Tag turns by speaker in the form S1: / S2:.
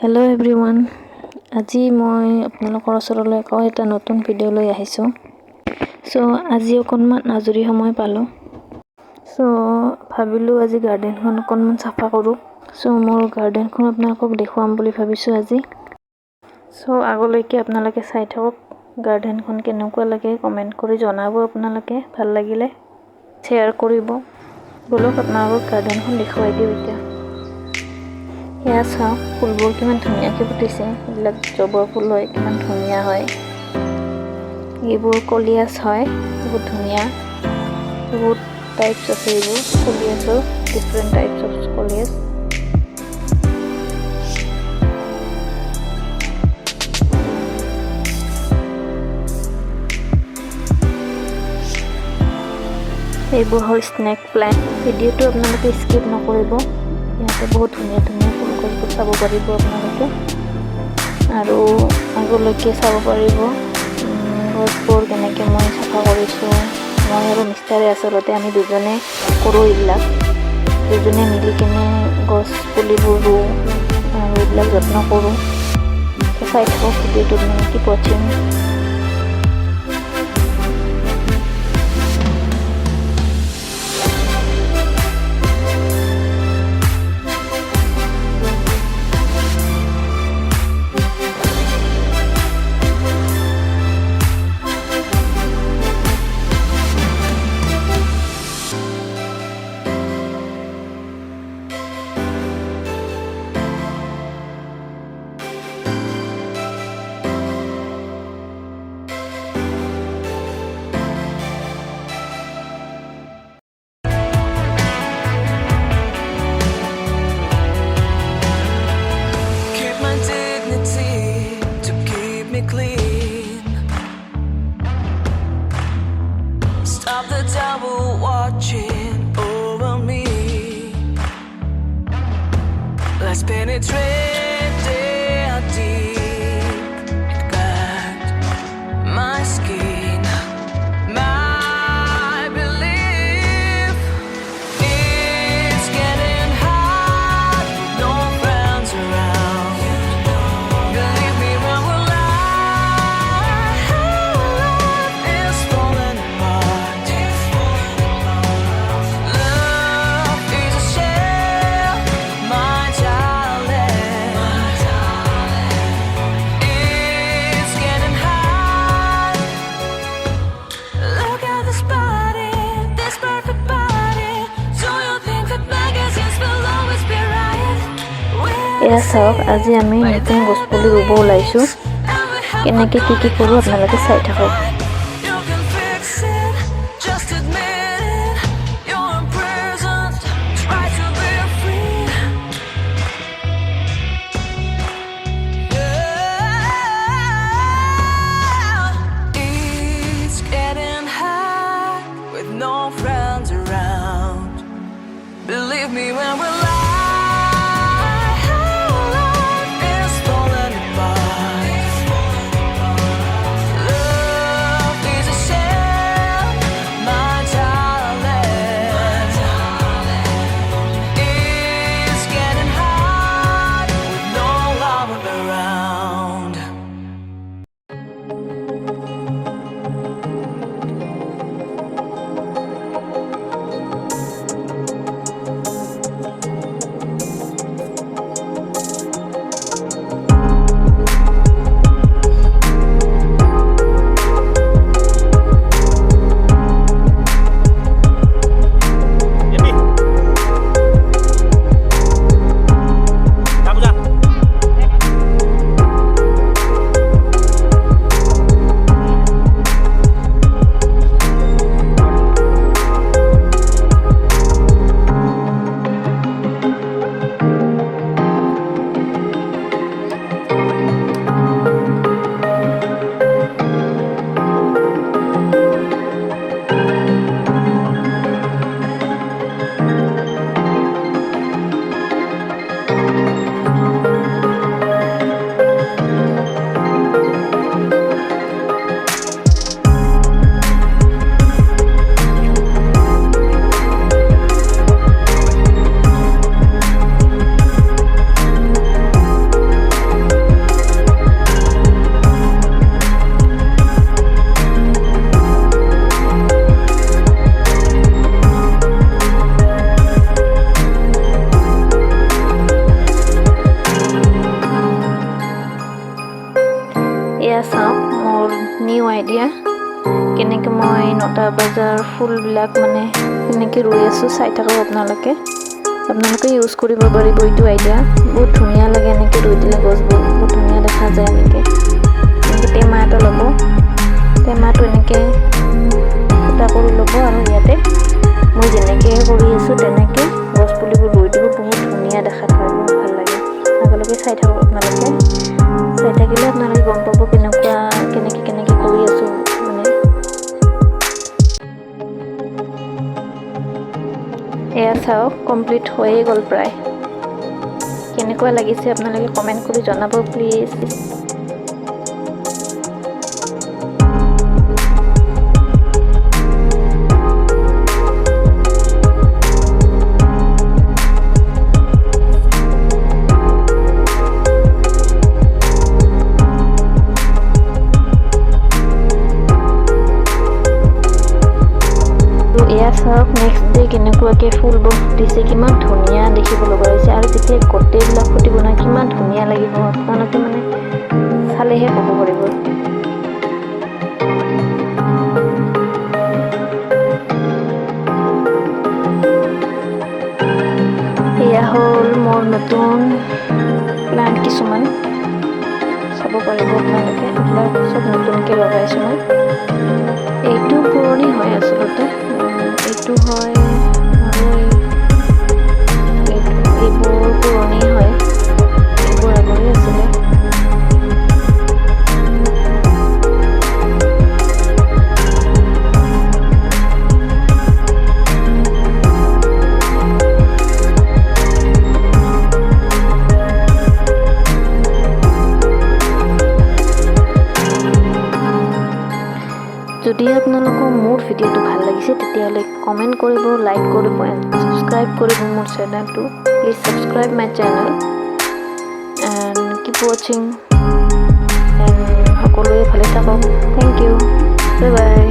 S1: Hello everyone. আজি মই আপোনালোকৰ ওচৰলৈ এটা নতুন ভিডিও লৈ আহিছো। আজি অকনমান আজৰি সময় পালো। ভাবিলো আজি গাৰ্ডেনখন অকনমান সাফা কৰো। মোৰ গাৰ্ডেনখন আপোনালোকক দেখুৱাম বুলি ভাবিছো আজি। আগলৈকে আপোনালোকে চাই থাকক। গাৰ্ডেনখন কেনেকুৱা লাগে কমেন্ট কৰি জনাব আপোনালোকে। ভাল লাগিলে শ্বেয়াৰ কৰিব। বলক আপোনালোকক গাৰ্ডেনখন দেখুৱাই দিও এতিয়া। চাওক ফুলবোৰ কিমান ধুনীয়াকৈ ফুটিছে। এইবিলাক জবা ফুল হয়, কিমান ধুনীয়া হয়। এইবোৰ কলিয়াছ হয়, বহুত ধুনীয়া। বহুত টাইপছ আছে এইবোৰ কলিয়াছৰ, ডিফাৰেণ্ট টাইপছ অফ কলিয়াছ। এইবোৰ হ'ল স্নেক প্লান্ট। ভিডিঅ'টো আপোনালোকে স্কিপ নকৰিব। ইয়াতে বহুত ধুনীয়া ধুনীয়া ফুল গছবোৰ চাব পাৰিব আপোনালোকে। আৰু আগলৈকে চাব পাৰিব গছবোৰ কেনেকৈ মই চাফা কৰিছোঁ। মই আৰু মিষ্টাৰে আচলতে আমি দুজনে কৰোঁ এইবিলাক। দুজনে মিলি কিনে গছ পুলিবোৰ ৰুওঁ আৰু এইবিলাক যত্ন কৰোঁ। চাই থাকক ভিডিঅ'টো কি পচিম।
S2: Stop the devil watching over me. Let's penetrate deep. Got my skin, my belief. It's getting hot, no friends around. Believe me when we're live is falling apart. Love is a shell, my darling. It's getting hot. Look at this body, this perfect body. Do you think that magazines will always be right?
S1: চাওক আজি আমি নতুন গছ পুলি ৰুব ওলাইছো। কেনেকৈ কি কৰোঁ আপোনালোকে চাই থাকক।
S2: You can fix it, just admit it. You're imprisoned, try to be free. Yeah. It's getting hot with no friends around. Believe me when we're live is falling apart. Love is a shell, my darling. It's getting hot with no love around.
S1: এতিয়ালৈকে মই 9টা বজাৰ ফুলবিলাক মানে এনেকৈ ৰুই আছোঁ, চাই থাকক আপোনালোকে ইউজ কৰিব পাৰিব এইটো আইডিয়া। বহুত ধুনীয়া লাগে এনেকৈ ৰুই দিলে গছবোৰ, বহুত ধুনীয়া দেখা যায়। এনেকৈ টেমা এটা ল'ব, টেমাটো এনেকৈ ফুটা কৰি ল'ব আৰু ইয়াতে মই যেনেকৈ কৰি আছোঁ তেনেকৈ গছ পুলিবোৰ ৰুই দিব। বহুত ধুনীয়া দেখাত হয়, বহুত ভাল লাগে। আগলৈকে চাই থাকক আপোনালোকে, চাই থাকিলে আপোনালোকে গম পাব কেনেকৈ কৰি আছোঁ মানে। এয়া চাওক, কমপ্লিট হৈয়ে গ'ল প্ৰায়। কেনেকুৱা লাগিছে আপোনালোকে কমেণ্ট কৰি জনাব প্লিজ। এয়া চাওক নেক্সট ডে কেনেকুৱাকৈ ফুলবোৰ ফুটিছে, কিমান ধুনীয়া দেখিব লগা হৈছে। আৰু যেতিয়া গোটেইবিলাক ফুটিব নহয় কিমান ধুনীয়া লাগিব, আপোনালোকে মানে চালেহে ক'ব পাৰিব। এয়া হ'ল মোৰ নতুন প্লান্ট কিছুমান, চাব পাৰিব আপোনালোকে। এইবিলাক চব নতুনকৈ লগাইছোঁ মই। এইটো পুৰণি হয় আচলতে, এইটো হয় আৰু এইবোৰ পুৰণি হয়, এইবোৰ আগৰে আছিলে। যদি আপোনালোকৰ মোৰ ভিডিঅ'টো ভাল লাগিছে তেতিয়াহ'লে কমেণ্ট কৰিব, লাইক কৰিব এণ্ড ছাবস্ক্ৰাইব কৰিব মোৰ চেনেলটো। Please subscribe my channel and keep ৱাচিং এণ্ড সকলোৱে ভালে থাকক। Thank you, bye by.